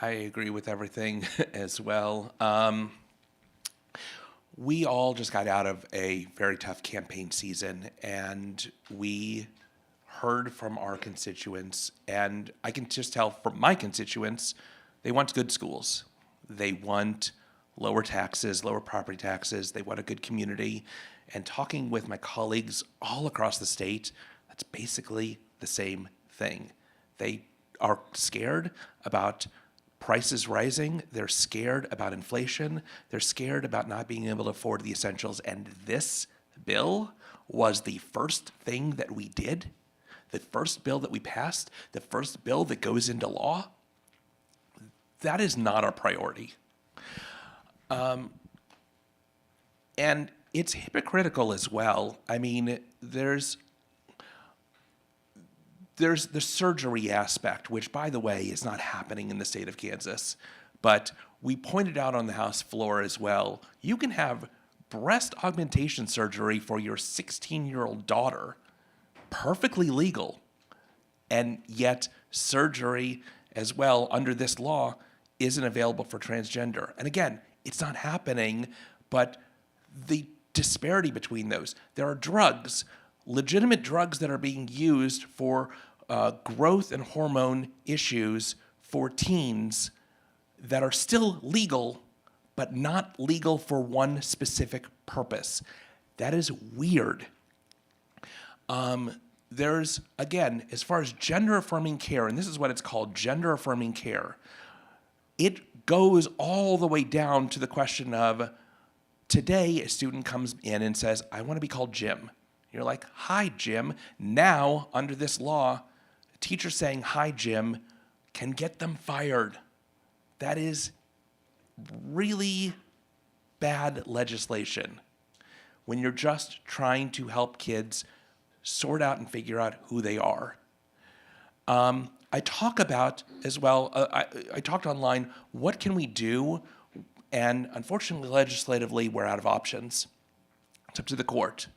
I agree with everything as well. We all just got out of a very tough campaign season, and we heard from our constituents, and I can just tell from my constituents, they want good schools. They want lower taxes, lower property taxes. They want a good community. And talking with my colleagues all across the state, that's basically the same thing. They are scared about prices rising. They're scared about inflation. They're scared about not being able to afford the essentials. And this bill was the first thing that we did, the first bill that we passed, the first bill that goes into law. That is not our priority. And it's hypocritical as well. I mean, there's the surgery aspect, which, by the way, is not happening in the state of Kansas. But we pointed out on the House floor as well, you can have breast augmentation surgery for your 16-year-old daughter, perfectly legal. And yet surgery as well under this law isn't available for transgender. And again, it's not happening, but the disparity between those. There are drugs, legitimate drugs that are being used for growth and hormone issues for teens that are still legal, but not legal for one specific purpose. That is weird. There's, again, as far as gender-affirming care, and this is what it's called, gender-affirming care, it goes all the way down to the question of, today a student comes in and says, I want to be called Jim. You're like, hi, Jim. Now, under this law, a teacher saying, hi, Jim, can get them fired. That is really bad legislation when you're just trying to help kids sort out and figure out who they are. I talk about as well, I talked online, what can we do? And unfortunately, legislatively, we're out of options. It's up to the court.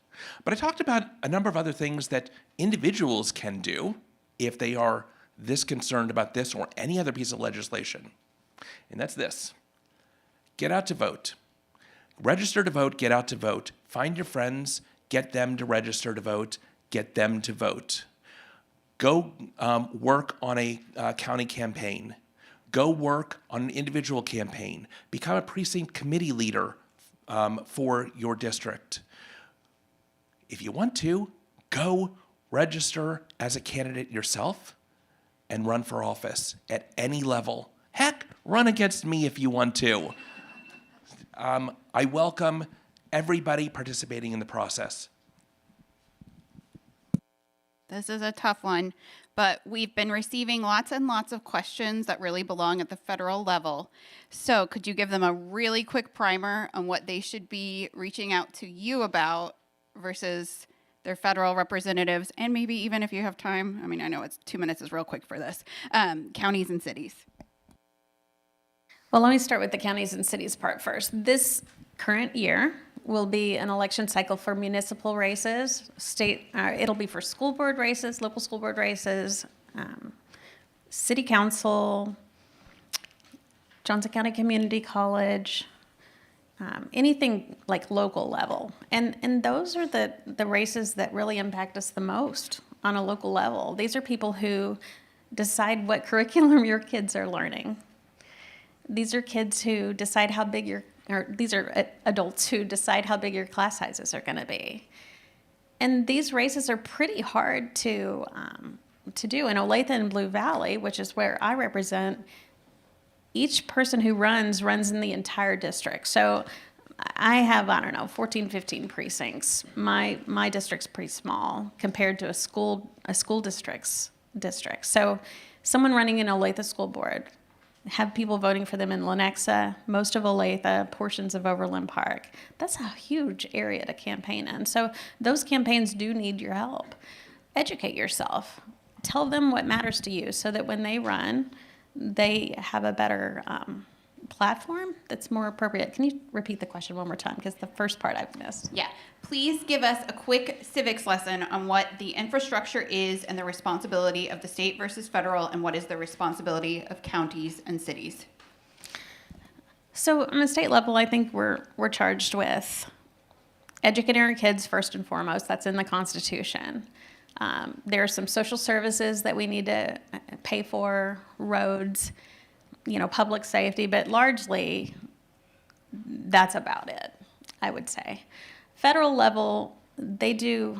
But I talked about a number of other things that individuals can do if they are this concerned about this or any other piece of legislation. And that's this. Get out to vote. Register to vote, get out to vote. Find your friends, get them to register to vote, get them to vote. Go work on a county campaign. Go work on an individual campaign. Become a precinct committee leader for your district. If you want to, go register as a candidate yourself and run for office at any level. Heck, run against me if you want to. I welcome everybody participating in the process. This is a tough one, but we've been receiving lots and lots of questions that really belong at the federal level. So could you give them a really quick primer on what they should be reaching out to you about versus their federal representatives, and maybe even if you have time, I mean, I know it's 2 minutes is real quick for this, counties and cities? Well, let me start with the counties and cities part first. This current year will be an election cycle for municipal races, it'll be for school board races, local school board races, city council, Johnson County Community College, anything like local level. And those are the races that really impact us the most on a local level. These are people who decide what curriculum your kids are learning. These are kids who decide how big these are adults who decide how big your class sizes are going to be. And these races are pretty hard to do. In Olathe and Blue Valley, which is where I represent, each person who runs in the entire district. So I have, 14, 15 precincts. My district's pretty small compared to a school district. So someone running in Olathe School Board, have people voting for them in Lenexa, most of Olathe, portions of Overland Park. That's a huge area to campaign in. So those campaigns do need your help. Educate yourself. Tell them what matters to you so that when they run, they have a better platform that's more appropriate. Can you repeat the question one more time? Because the first part I've missed. Yeah. Please give us a quick civics lesson on what the infrastructure is and the responsibility of the state versus federal, and what is the responsibility of counties and cities. So on the state level, I think we're charged with educating our kids first and foremost. That's in the Constitution. There are some social services that we need to pay for, roads, public safety, but largely that's about it, I would say. Federal level, they do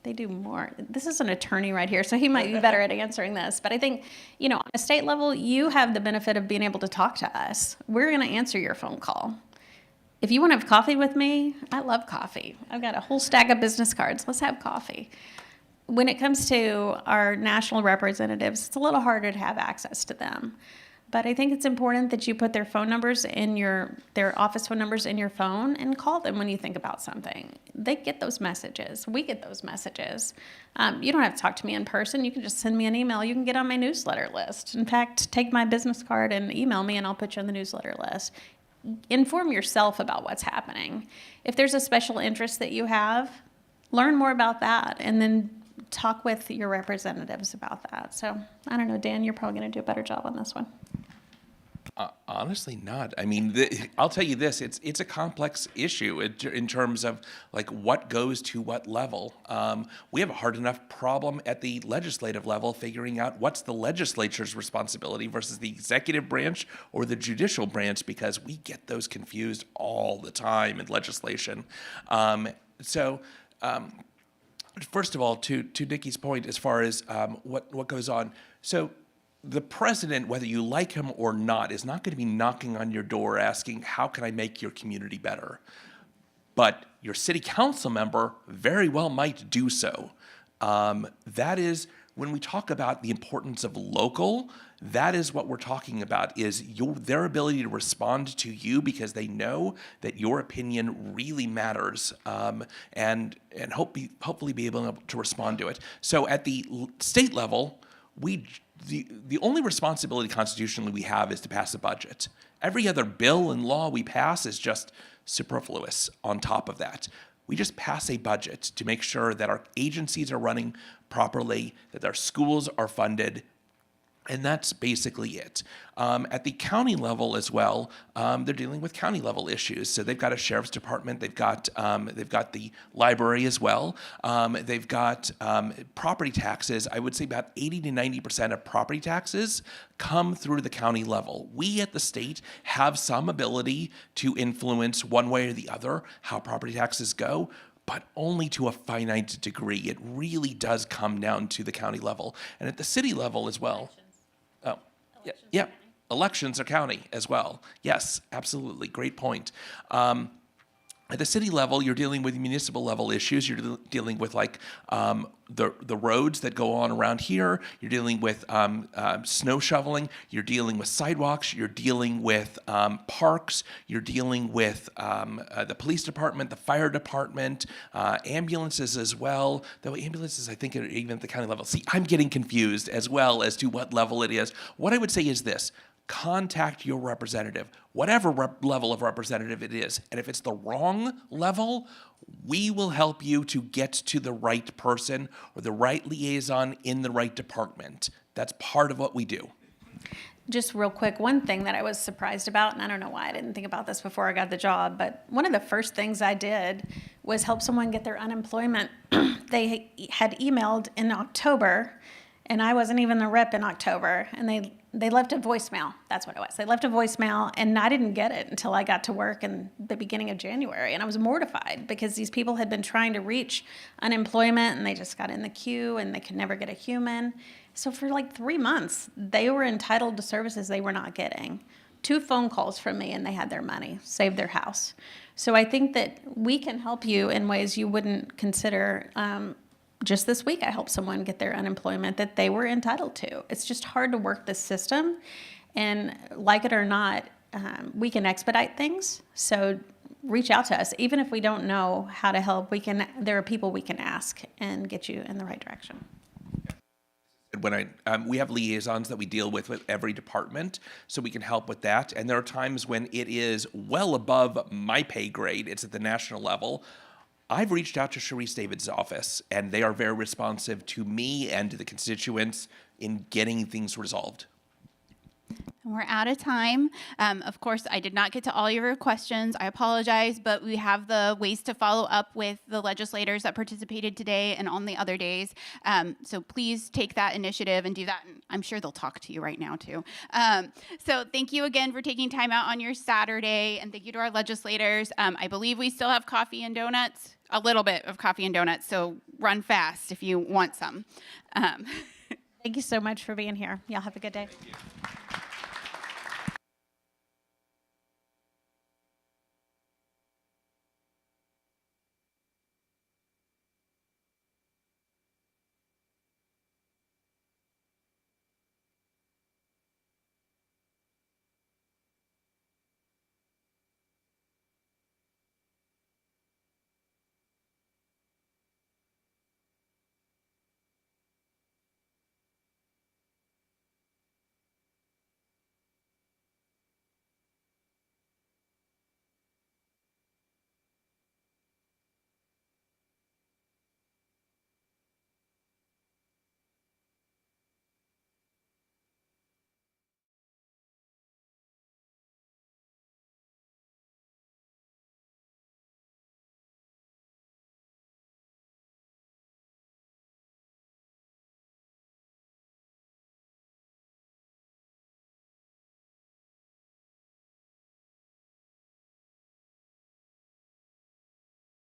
more. This is an attorney right here, so he might be better at answering this. But I think, on a state level, you have the benefit of being able to talk to us. We're going to answer your phone call. If you want to have coffee with me, I love coffee. I've got a whole stack of business cards. Let's have coffee. When it comes to our national representatives, it's a little harder to have access to them. But I think it's important that you put their phone numbers in their office phone numbers in your phone and call them when you think about something. They get those messages. We get those messages. You don't have to talk to me in person. You can just send me an email. You can get on my newsletter list. In fact, take my business card and email me, and I'll put you on the newsletter list. Inform yourself about what's happening. If there's a special interest that you have, learn more about that, and then talk with your representatives about that. So I don't know, Dan, you're probably going to do a better job on this one. Honestly, not. I mean, I'll tell you this: it's a complex issue in terms of like what goes to what level. We have a hard enough problem at the legislative level figuring out what's the legislature's responsibility versus the executive branch or the judicial branch, because we get those confused all the time in legislation. First of all, to Nikki's point, as far as what goes on, so the president, whether you like him or not, is not going to be knocking on your door asking, how can I make your community better? But your city council member very well might do so. That is, when we talk about the importance of local, that is what we're talking about, is their ability to respond to you because they know that your opinion really matters, and hopefully be able to respond to it. So at the state level, the only responsibility constitutionally we have is to pass a budget. Every other bill and law we pass is just superfluous on top of that. We just pass a budget to make sure that our agencies are running properly, that our schools are funded, and that's basically it. At the county level as well, they're dealing with county level issues. So they've got a sheriff's department, they've got the library as well, they've got property taxes. I would say about 80 to 90% of property taxes come through the county level. We at the state have some ability to influence one way or the other how property taxes go, but only to a finite degree. It really does come down to the county level. And at the city level as well. Yeah. Elections are county as well. Yes, absolutely. Great point. At the city level, you're dealing with municipal level issues. You're dealing with like the roads that go on around here. You're dealing with snow shoveling. You're dealing with sidewalks. You're dealing with parks. You're dealing with the police department, the fire department, ambulances as well. Though ambulances, I think, are even at the county level. See, I'm getting confused as well as to what level it is. What I would say is this: contact your representative, whatever level of representative it is. And if it's the wrong level, we will help you to get to the right person or the right liaison in the right department. That's part of what we do. Just real quick, one thing that I was surprised about, and I don't know why I didn't think about this before I got the job, but one of the first things I did was help someone get their unemployment. They had emailed in October, and I wasn't even the rep in October, and they left a voicemail. That's what it was. They left a voicemail, and I didn't get it until I got to work in the beginning of January. And I was mortified because these people had been trying to reach unemployment, and they just got in the queue, and they could never get a human. So for like 3 months, they were entitled to services they were not getting. 2 phone calls from me, and they had their money, saved their house. So I think that we can help you in ways you wouldn't consider. Just this week, I helped someone get their unemployment that they were entitled to. It's just hard to work this system, and like it or not, we can expedite things. So reach out to us. Even if we don't know how to help, there are people we can ask and get you in the right direction. We have liaisons that we deal with every department, so we can help with that. And there are times when it is well above my pay grade. It's at the national level. I've reached out to Sharice David's office, and they are very responsive to me and to the constituents in getting things resolved. We're out of time. Of course, I did not get to all your questions. I apologize, but we have the ways to follow up with the legislators that participated today and on the other days. So please take that initiative and do that. And I'm sure they'll talk to you right now, too. So thank you again for taking time out on your Saturday, and thank you to our legislators. I believe we still have coffee and donuts, a little bit of coffee and donuts, so run fast if you want some. Thank you so much for being here. Y'all have a good day.